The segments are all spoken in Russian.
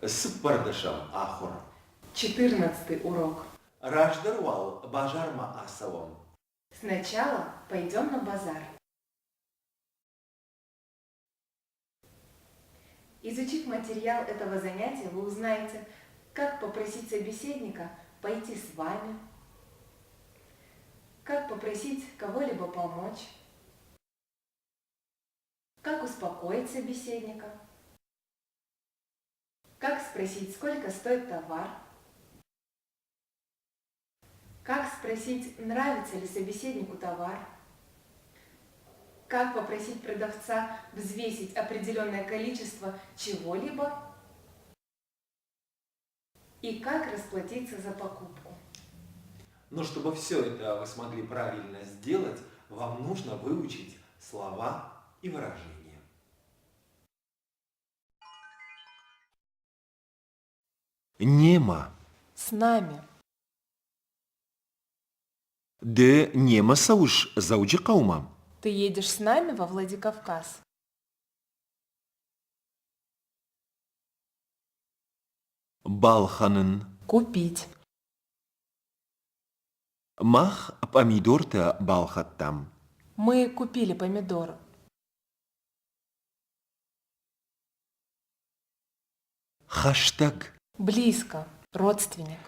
Сыппардышам ахур. 14 урок. Раждарвал бажарма асавам. Сначала пойдем на базар. Изучив материал этого занятия, вы узнаете, как попросить собеседника пойти с вами, как попросить кого-либо помочь, как успокоить собеседника, как спросить, сколько стоит товар, как спросить, нравится ли собеседнику товар, как попросить продавца взвесить определенное количество чего-либо и как расплатиться за покупку. Но чтобы все это вы смогли правильно сделать, вам нужно выучить слова и выражения. Нема. С нами. Де нема сауш зауджи каума. Ты едешь с нами во Владикавказ? Балханын. Купить. Мах помидор-то балхаттам. Мы купили помидоры. Хаштаг. Близко. Родственник.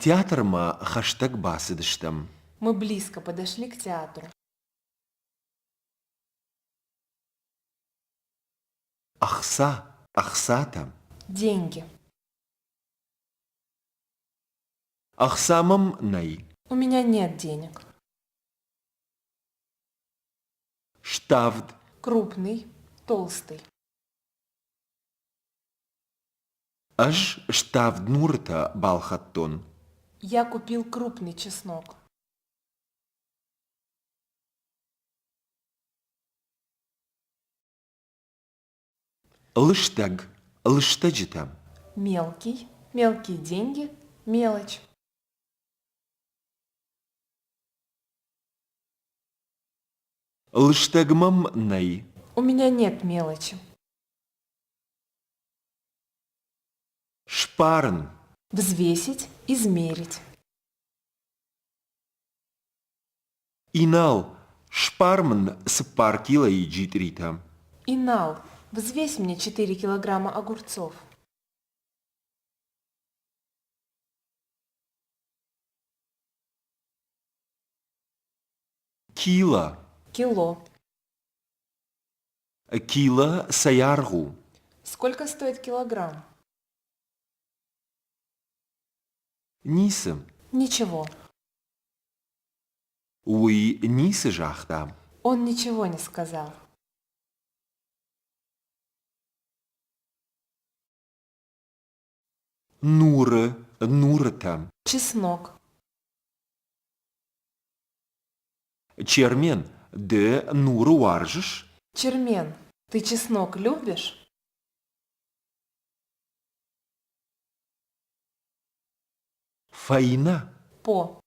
Театрма хаштаг басыдыштам. Мы близко подошли к театру. Ахса. Ахсата. Деньги. Ахсамам най. У меня нет денег. Штавд. Крупный, толстый. Аж штавд нурта балхаттон. Я купил крупный чеснок. Лыштаг. Лыштаджита. Мелкий, мелкие деньги, мелочь. Лыштагмам най. У меня нет мелочи. Шпарн. Взвесить, измерить. Инал. Шпармн с паркила и джитрита. Инал, взвесь мне 4 килограмма огурцов. Кила. Кило. Кила саяргу. Сколько стоит килограмм? Нисым. Ничего. Уи нисы жахта. Он ничего не сказал. Нуры. Нурта. Чеснок. Чермен. Де нуру варжиш. Чермен, ты чеснок любишь? Фаина. По.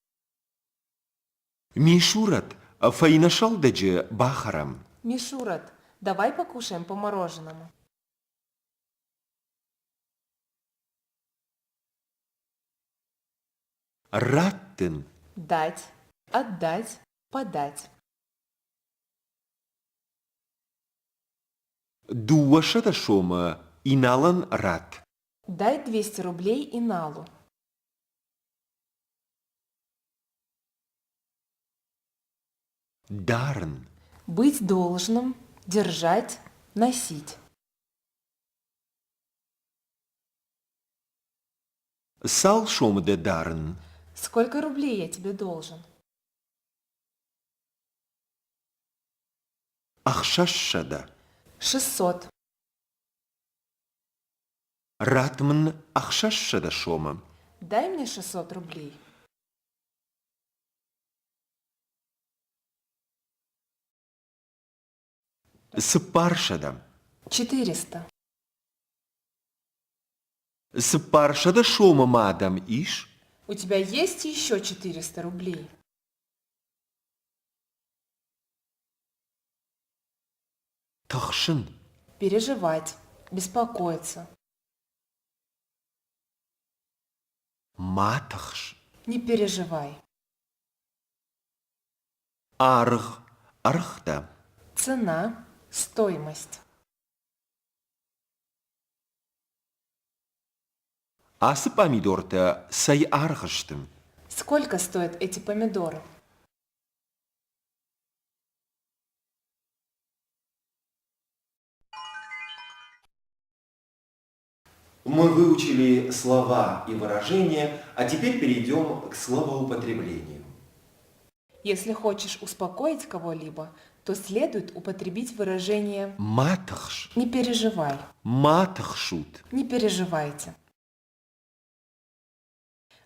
Мишурат. Фаина шалдаджи бахарам. Мишурат, давай покушаем по мороженому. Раттен. Дать, отдать, подать. Дуашата шома. Иналан рат. Дай 200 рублей Иналу. Дарн. Быть должным, держать, носить. Сал шома де дарн. Сколько рублей я тебе должен? Ахшашада. 600. Ратмн ахшашада шома. Дай мне 600 рублей. Сыпаршада. 400. Сыпаршада шома мадам иш. У тебя есть еще 400 рублей? Тахшин. переживать, беспокоиться. ما تخش. Не переживай. أرغ أرغتا. Цена, стоимость. Асы помидорта сай арғыштым. Сколько стоят эти помидоры? Мы выучили слова и выражения, а теперь перейдем к словоупотреблению. Если хочешь успокоить кого-либо, то следует употребить выражение ما تخش. «не переживай», ما تخشут. «не переживайте».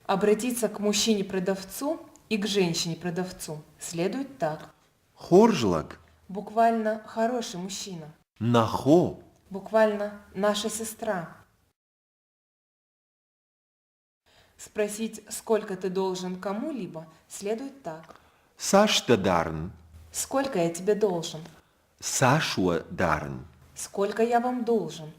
Обратиться к мужчине-продавцу и к женщине-продавцу следует так. Хоржлак. Буквально «хороший мужчина», Нахо. буквально «наша сестра». Спросить, сколько ты должен кому-либо, следует так. Сашта дарн. Сколько я тебе должен? Сашуа дарн. Сколько я вам должен?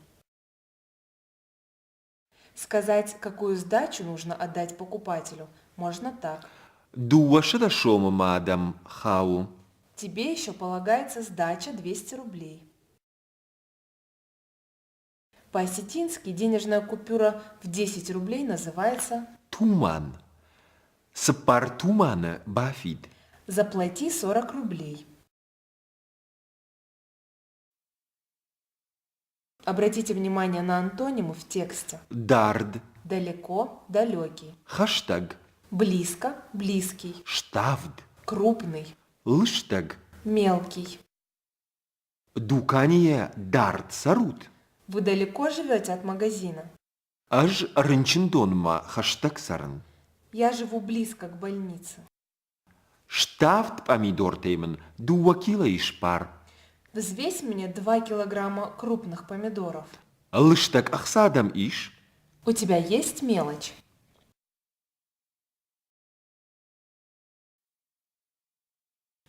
Сказать, какую сдачу нужно отдать покупателю, можно так. Дуаша дашома мадам хау. Тебе еще полагается сдача 200 рублей. По-осетински денежная купюра в 10 рублей называется Туман. Спар тумана бафид. «заплати 40 рублей». Обратите внимание на антонимы в тексте. Дард. Далеко, далекий. Хаштаг. Близко, близкий. Штавд. Крупный, Лыштаг. мелкий. Дукания дард сарут. Вы далеко живете от магазина? Аж рынчиндонма хаштаг саран. Я живу близко к больнице. Штавд помидор теймен. Дуа кила ишпар. Взвесь мне 2 килограмма крупных помидоров. Лыштаг ахсадам иш. У тебя есть мелочь?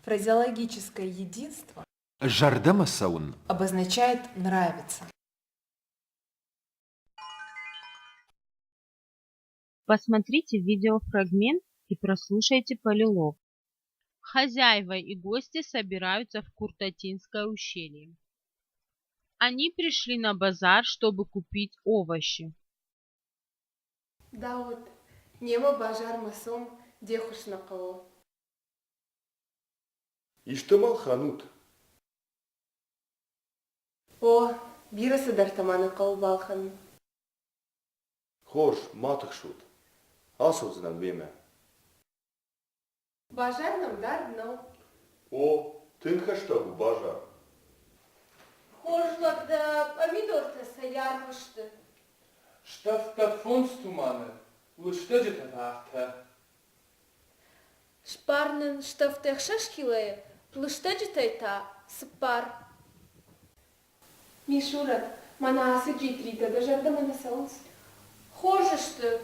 Фразеологическое единство Жардама саун. обозначает «нравится». Посмотрите видеофрагмент и прослушайте полилог. Хозяева и гости собираются в Куртатинское ущелье. Они пришли на базар, чтобы купить овощи. Дауд, нема бажар масом, де хушнақау. Иштамал ханут. О, бирасы дартаманы қау балхан. Хош, матық шут. Асылзынан беме. Бажарным дарднау. О, тынхаштагу бажар. Хожлакда помидор-то саярмышты. Штафта фонстуманы, лыштаджета тахта. Шпарнын штафтех шашкилая, плыштаджетайта спар. Мишурат, мана асы джитрита, дажардама на солнце. Хожышты,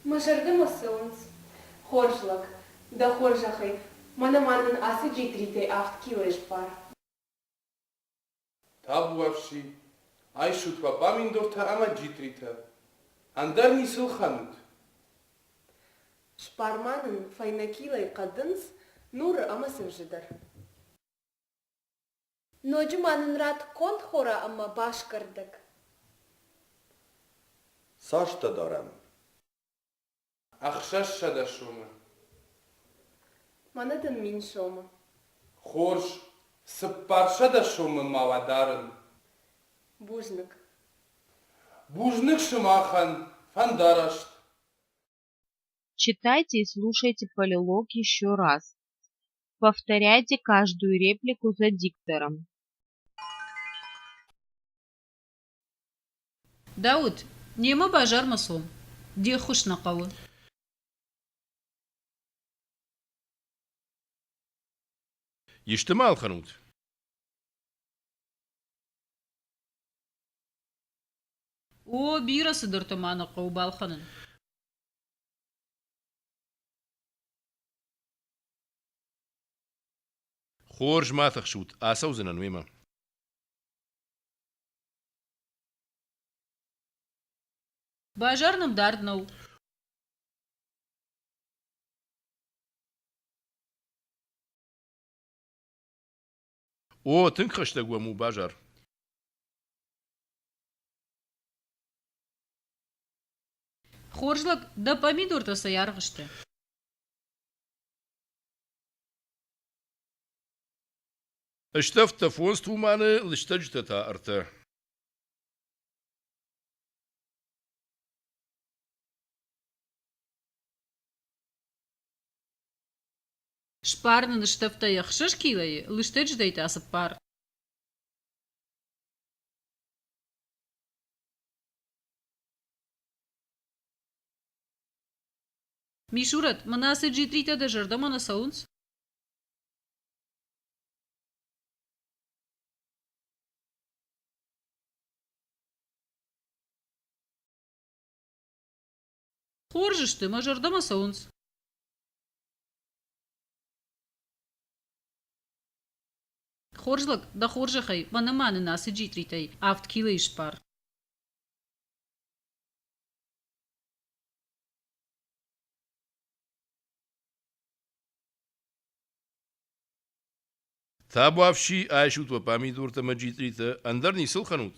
мажардама солнце. Хожлак, да хожахай, мана манын асы джитритай ахт килая шпар. Табуавши, айшутва паминдорта ама джитрита. Андарни сылханут. Шпарманын файнакилай кадынс, нуры амасын жидар. Ноджуманын рат конт хора ама башкардык. Сашта дарам. Ахшаш шадашумы. Манатын мин шома. Хорш, сыппар шадашумы мавадарын. Бужнык. Бужнык шымахан, фандарашт. Читайте и слушайте полилог еще раз. Повторяйте каждую реплику за диктором. Дауд, нема бажар масом. Де хушнақауы. يشتمال خنوت О, бирасы дыртыманы қау балханын. خورج ما تخشوت آسوزنا نويمة Бажарным дарднау. О, тынхаштагуа му бажар. Хоржлак да помидор-то саяргышты. اشتفت فونست ومانه لشتجتتا ارتا. Шпарнын штафта яхшыш килай, лыштыч дейта асыппар. Мишурат, манасы джитрита да жардама на саунц? Хоржыш ты, мажардама саунц. Хоржлак да хоржахай, манаманы насы джитритай, авт килай шпар. Табуавши айшут ва помидор-то маджитрита андарни сылханут.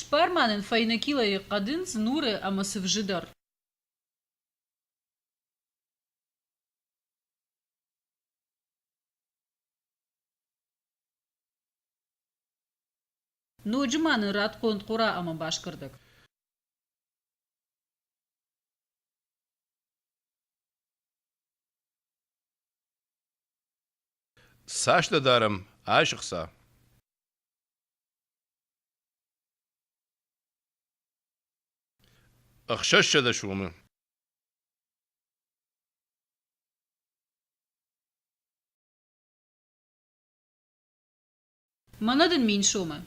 Шпарманын файна килай кадын знуры амасы вжидар. Ноджманы рад конт кура ама башкырдык. Сашта дарам айшықса. Ақшашша да шумы. Манадын мин шумы.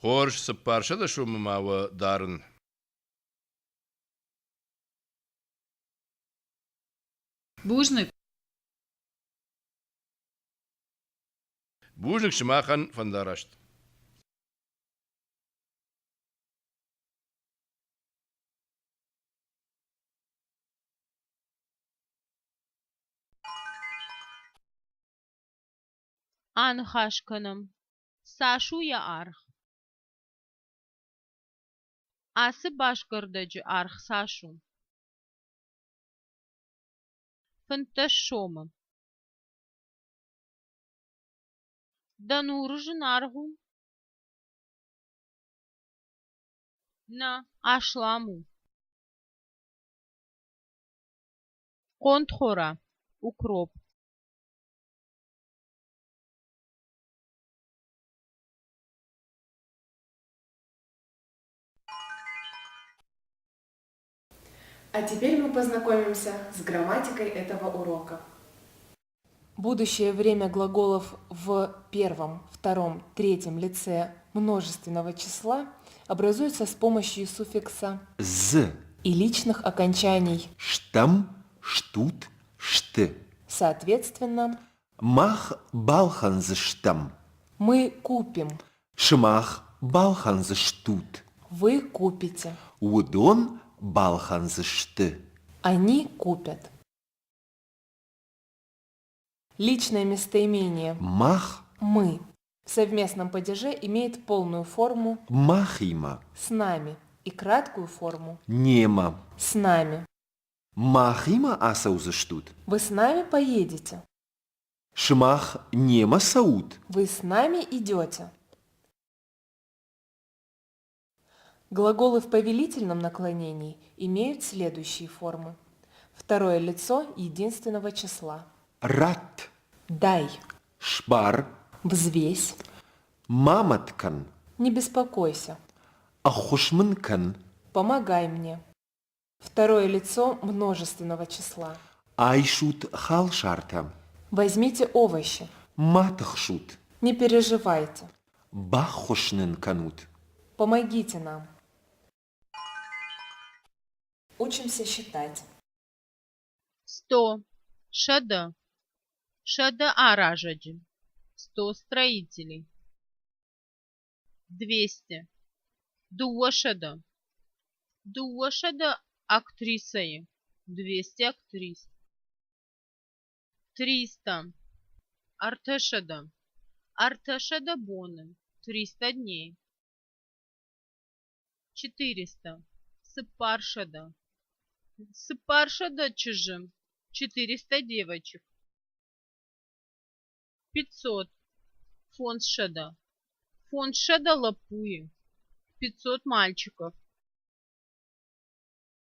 Хорж сыппарша да шумы мава дарын. Бужнык. Бужник шымахан фандарашт. Анхашканым. Сашу я арх. Асы башкырдыcı арх Сашу. Фынташ шомы. Данурыжын аргу. На ашламу. Контхора. Укроп. А теперь мы познакомимся с грамматикой этого урока. Будущее время глаголов в первом, втором, третьем лице множественного числа образуется с помощью суффикса З. и личных окончаний. Штам, штут, шты. Соответственно, Мах балханзштам. мы купим, Шмах балханзштут. вы купите, Удон балханзшты. они купят. Личное местоимение Мах «мы» в совместном падеже имеет полную форму махима. «с нами» и краткую форму Нема. «с нами». Махима асаузштут. Вы с нами поедете. Шмах нема сауд. Вы с нами идете. Глаголы в повелительном наклонении имеют следующие формы. Второе лицо единственного числа. Рат. Дай, Шпар. взвесь, Маматкан. не беспокойся, Ахушманкан. помогай мне. Второе лицо множественного числа. Айшут халшарта. Возьмите овощи, Матахшут. не переживайте, Бахушнен канут. помогите нам. Учимся считать. 100. Шада. Шада аражаджи. 100 строителей. 200. Дуашада. Дуашада актрисой. 200 актрис. 300. Арташада. Арташада боны. 300 дней. 400. Сыпаршада. Сыпаршада чужим. 400 девочек. 500. Фоншада. Фоншада лапуи. 500 мальчиков.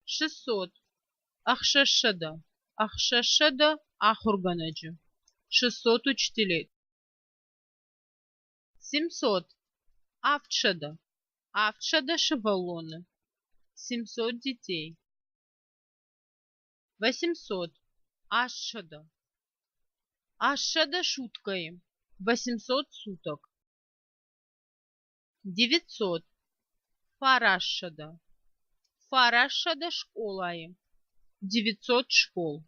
600. Ахшашада. Ахшашада ахурганаджи. 600 учителей. 700. Автшада. Автшада шевалоны. 700 детей. 800. Ашшада. Ашшада шуткой. 800 суток. 900. Фарашшада. Фарашшада школой. 900 школ.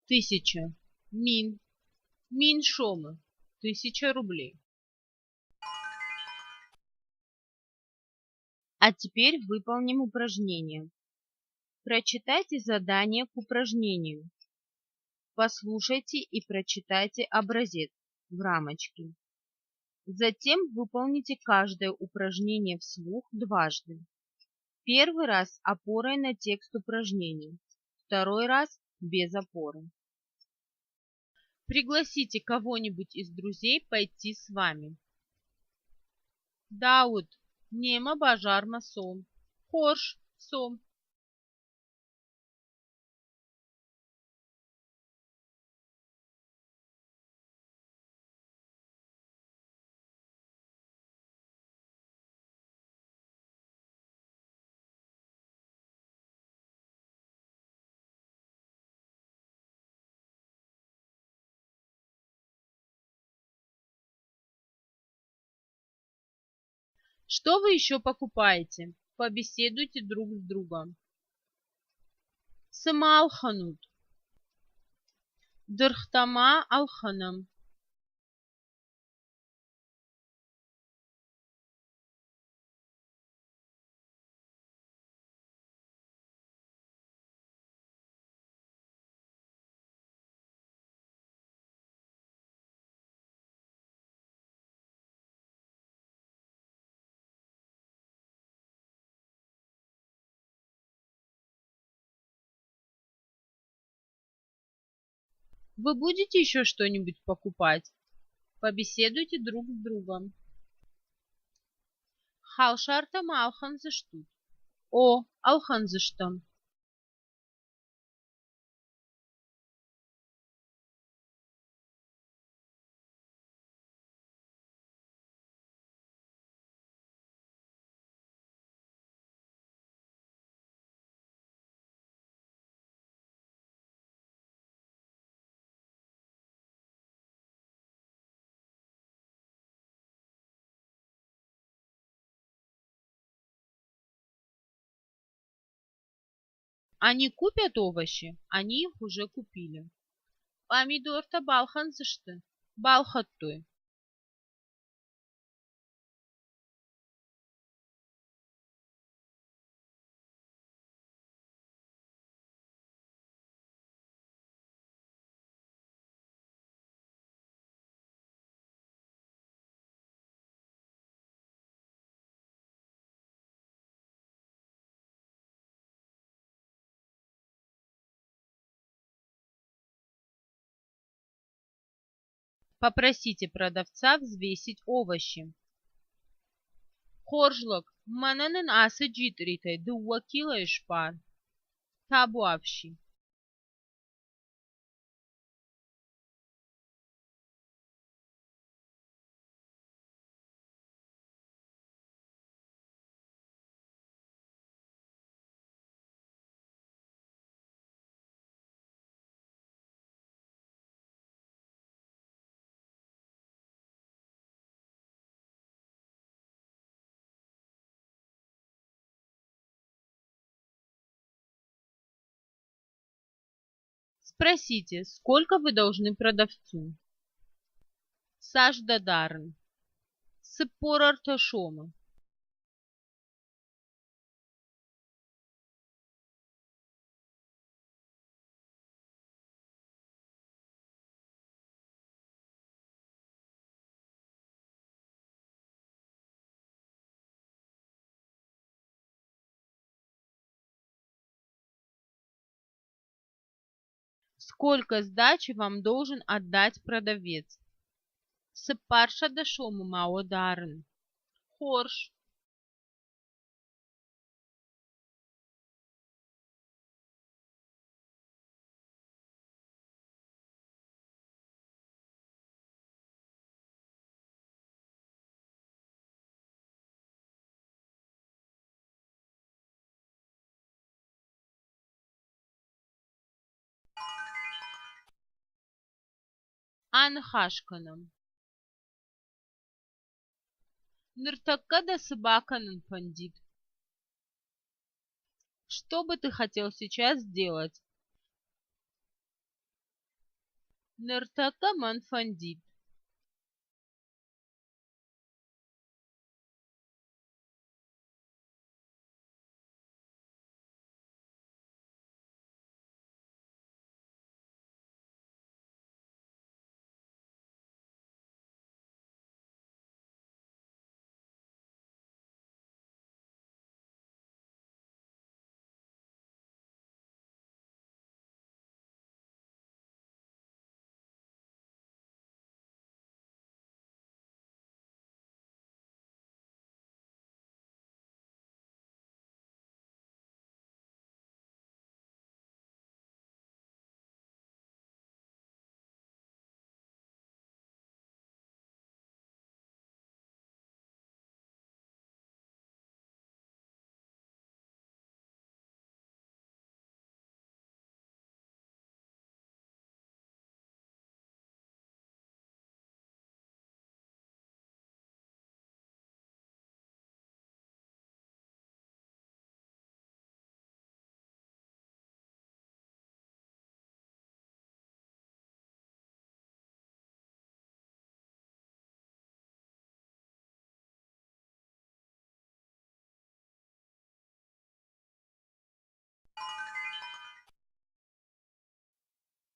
1000. Мин. Мин шомы. 1000 рублей. А теперь выполним упражнение. Прочитайте задание к упражнению. Послушайте и прочитайте образец в рамочке. Затем выполните каждое упражнение вслух дважды. Первый раз опорой на текст упражнений, второй раз без опоры. Пригласите кого-нибудь из друзей пойти с вами. Дауд, нема бажарма сом. Хорш сом. Что вы еще покупаете? Побеседуйте друг с другом. Сыма алханут. Дырхтама алханам. Вы будете еще что-нибудь покупать? Побеседуйте друг с другом. Халшартам алханзыштут. О, алханзыштам. Они купят овощи? Они их уже купили. Помидор-то балханзышты. Балхаттой. Попросите продавца взвесить овощи. Хоржлок, мананын асы джитритай, 2 кило ишпар. Табуавши. Спросите, сколько вы должны продавцу? Саш дадарн. Сыппор арташома. Сколько сдачи вам должен отдать продавец? Сыппарша дашому мао дарн. Хорш. Анхашканом. Ныртакка да сыбаканын пандит. Что бы ты хотел сейчас сделать? Ныртакка манфандит.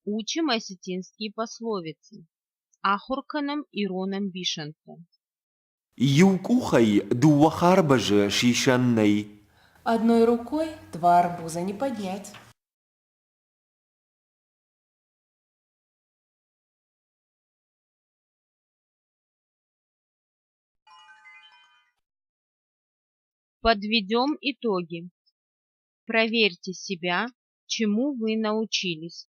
Учим осетинские пословицы. Ахурканом и Роном Бишенко. Юкухай дуахарбаже шишанной. Одной рукой два арбуза не поднять. Подведем итоги. Проверьте себя, чему вы научились.